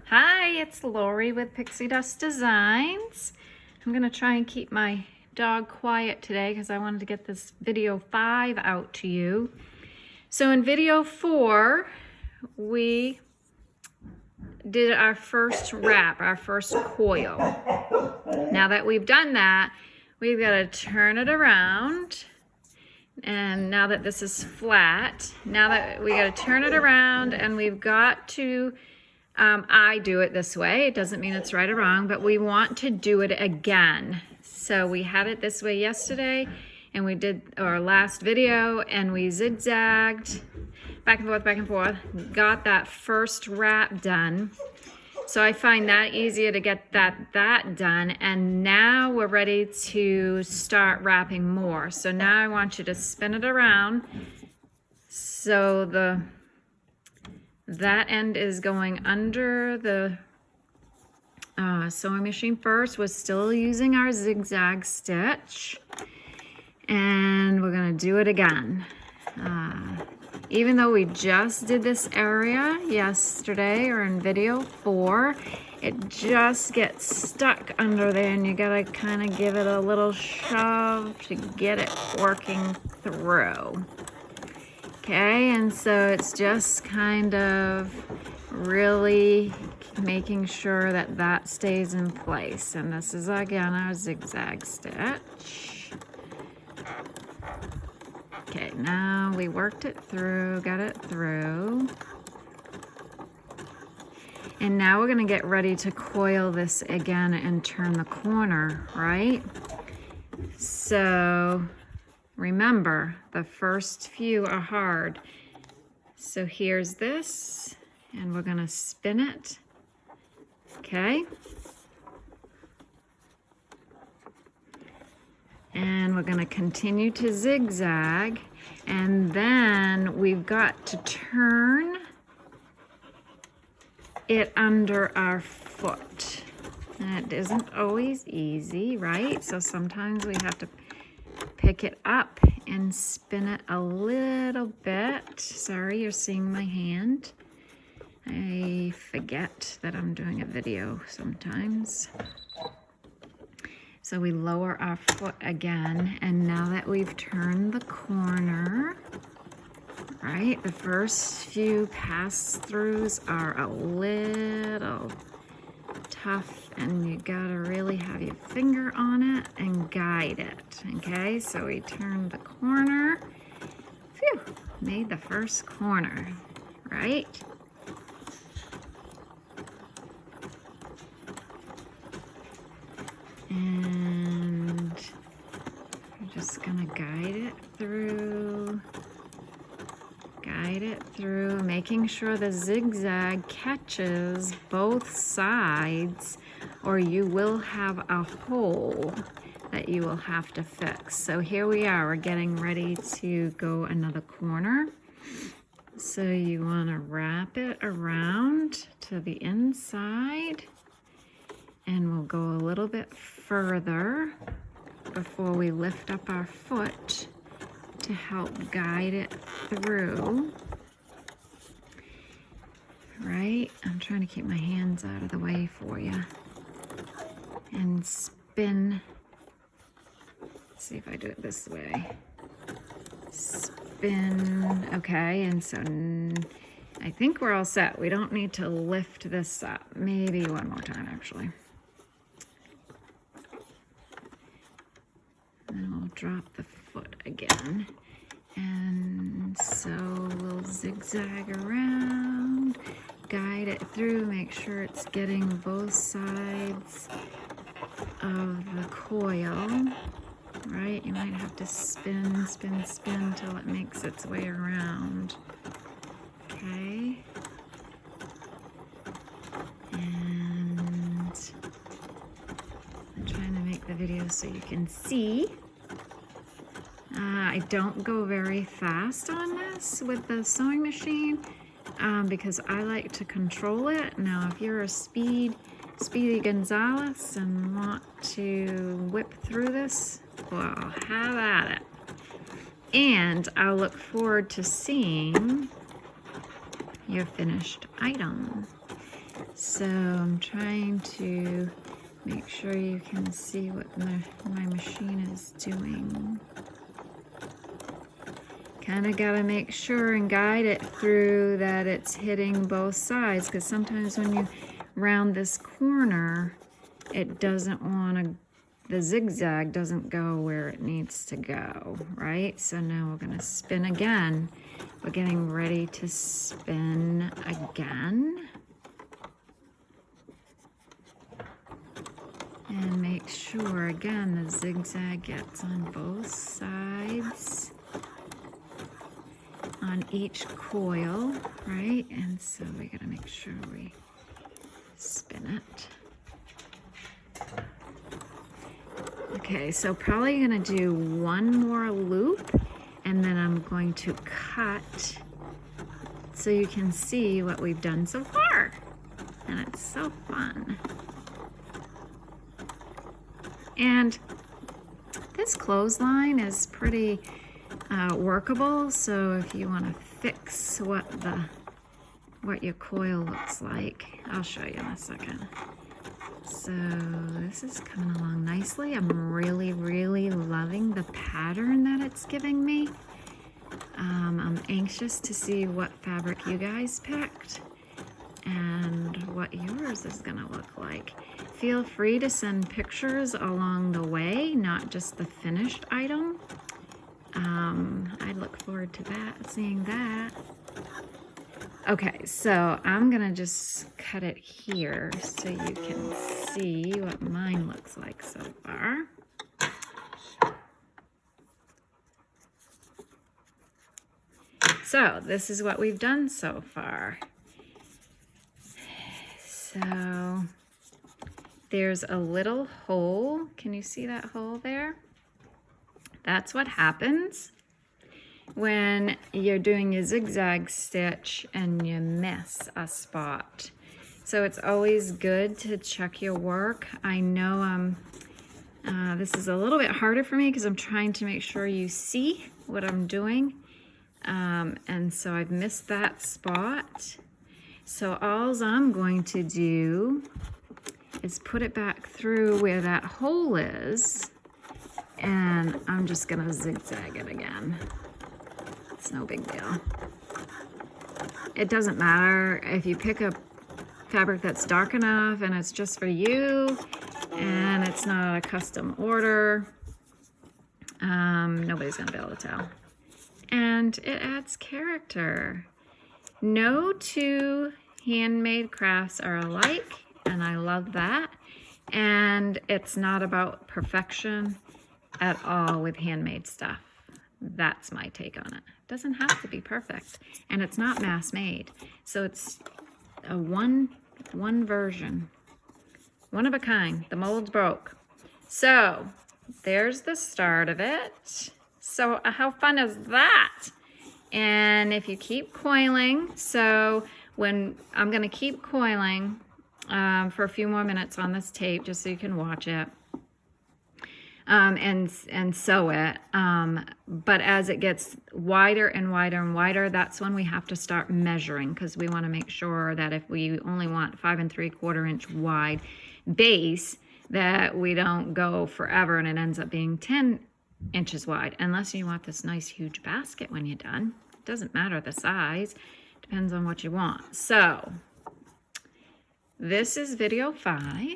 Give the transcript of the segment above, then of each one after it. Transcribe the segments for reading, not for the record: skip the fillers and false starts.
Hi, it's Lori with Pixie Dust Designs. I'm gonna try and keep my dog quiet today because I wanted to get this video 5 out to you. So in video 4, we did our first wrap, our first coil. Now that we've done that, we've got to turn it around. And now that this is flat, now that we got to turn it around, and we've got to I do it this way. It doesn't mean it's right or wrong, but we want to do it again. So we had it this way yesterday, and we did our last video, and we zigzagged back and forth, got that first wrap done. So I find that easier to get that done, and now we're ready to start wrapping more. So now I want you to spin it around so that end is going under the sewing machine first. We're still using our zigzag stitch, and we're gonna do it again. Even though we just did this area yesterday or in video 4, it just gets stuck under there, and you gotta kind of give it a little shove to get it working through. Okay, and so it's just kind of really making sure that that stays in place. And this is again our zigzag stitch. Okay, now we worked it through, got it through. And now we're gonna get ready to coil this again and turn the corner, right? So remember, the first few are hard. So here's this, and we're gonna spin it, okay? And we're gonna continue to zigzag, and then we've got to turn it under our foot. And it isn't always easy, right? So sometimes we have to pick it up and spin it a little bit. Sorry, you're seeing my hand. I forget that I'm doing a video sometimes. So we lower our foot again, and now that we've turned the corner, right, the first few pass-throughs are a little tough, and you gotta really have your finger on it and guide it. Okay, so we turned the corner. Phew, made the first corner, right? And we're just gonna guide it through, making sure the zigzag catches both sides, or you will have a hole that you will have to fix. So here we are, we're getting ready to go another corner. So you want to wrap it around to the inside, and we'll go a little bit further before we lift up our foot to help guide it through. Right? I'm trying to keep my hands out of the way for you. And spin. Let's see if I do it this way. Spin. Okay, and so I think we're all set. We don't need to lift this up. Maybe one more time, actually. And we'll drop the foot again. And so we'll zigzag around, guide it through, make sure it's getting both sides of the coil, right? You might have to spin till it makes its way around. Okay. And I'm trying to make the video so you can see. I don't go very fast on this with the sewing machine because I like to control it. Now, if you're a Speedy Gonzales and want to whip through this, well, have at it. And I'll look forward to seeing your finished item. So I'm trying to make sure you can see what my machine is doing. Kind of got to make sure and guide it through that it's hitting both sides, because sometimes when you round this corner, it doesn't want to, the zigzag doesn't go where it needs to go, right? So now we're going to spin again. We're getting ready to spin again. And make sure, again, the zigzag gets on both sides on each coil, right? And so we gotta make sure we spin it. Okay, so probably gonna do one more loop, and then I'm going to cut so you can see what we've done so far. And it's so fun. And this clothesline is pretty workable, so if you want to fix what your coil looks like, I'll show you in a second. So this is coming along nicely. I'm really, really loving the pattern that it's giving me. I'm anxious to see what fabric you guys picked and what yours is gonna look like. Feel free to send pictures along the way, not just the finished item. I look forward to that, seeing that. Okay, so I'm gonna just cut it here so you can see what mine looks like so far. So this is what we've done so far. So there's a little hole. Can you see that hole there? That's what happens when you're doing your zigzag stitch and you miss a spot. So it's always good to check your work. I know this is a little bit harder for me because I'm trying to make sure you see what I'm doing. And so I've missed that spot. So all I'm going to do is put it back through where that hole is, and I'm just gonna zigzag it again. It's no big deal. It doesn't matter if you pick a fabric that's dark enough and it's just for you and it's not a custom order. Nobody's gonna be able to tell. And it adds character. No two handmade crafts are alike, and I love that. And it's not about perfection at all with handmade stuff. That's my take on it. It doesn't have to be perfect, and it's not mass made. So it's a one version, one of a kind. The mold's broke. So there's the start of it. So how fun is that? And if you keep coiling, so when I'm going to keep coiling for a few more minutes on this tape just so you can watch it and sew it. But as it gets wider and wider and wider, that's when we have to start measuring, because we want to make sure that if we only want 5 3/4 inch wide base, that we don't go forever and it ends up being 10 inches wide, unless you want this nice huge basket when you're done. It doesn't matter the size, depends on what you want. So this is video 5,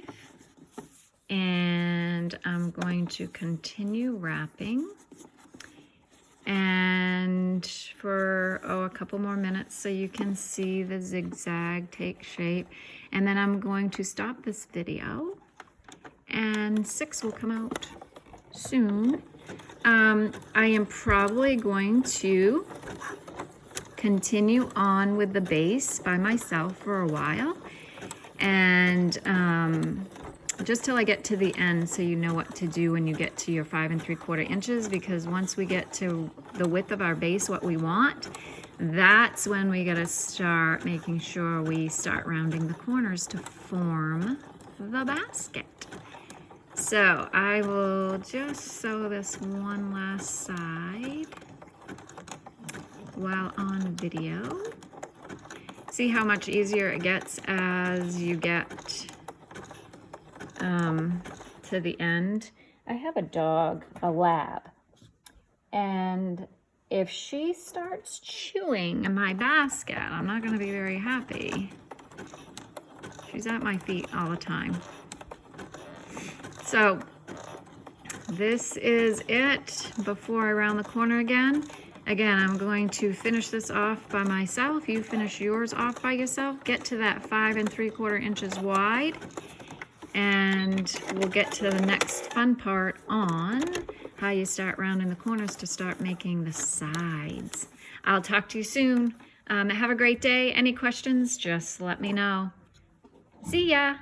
and I'm going to continue wrapping and for a couple more minutes so you can see the zigzag take shape, and then I'm going to stop this video and 6 will come out soon. I am probably going to continue on with the base by myself for a while, and just till I get to the end, so you know what to do when you get to your 5 3/4 inches, because once we get to the width of our base, what we want, that's when we gotta start making sure we start rounding the corners to form the basket. So I will just sew this one last side while on video, See how much easier it gets as you get to the end. I have a dog, a lab, and if she starts chewing in my basket, I'm not going to be very happy. She's at my feet all the time. So this is it before I round the corner again. Again, I'm going to finish this off by myself. You finish yours off by yourself. Get to that 5 3/4 inches wide. And we'll get to the next fun part on how you start rounding the corners to start making the sides. I'll talk to you soon. Have a great day. Any questions, just let me know. See ya.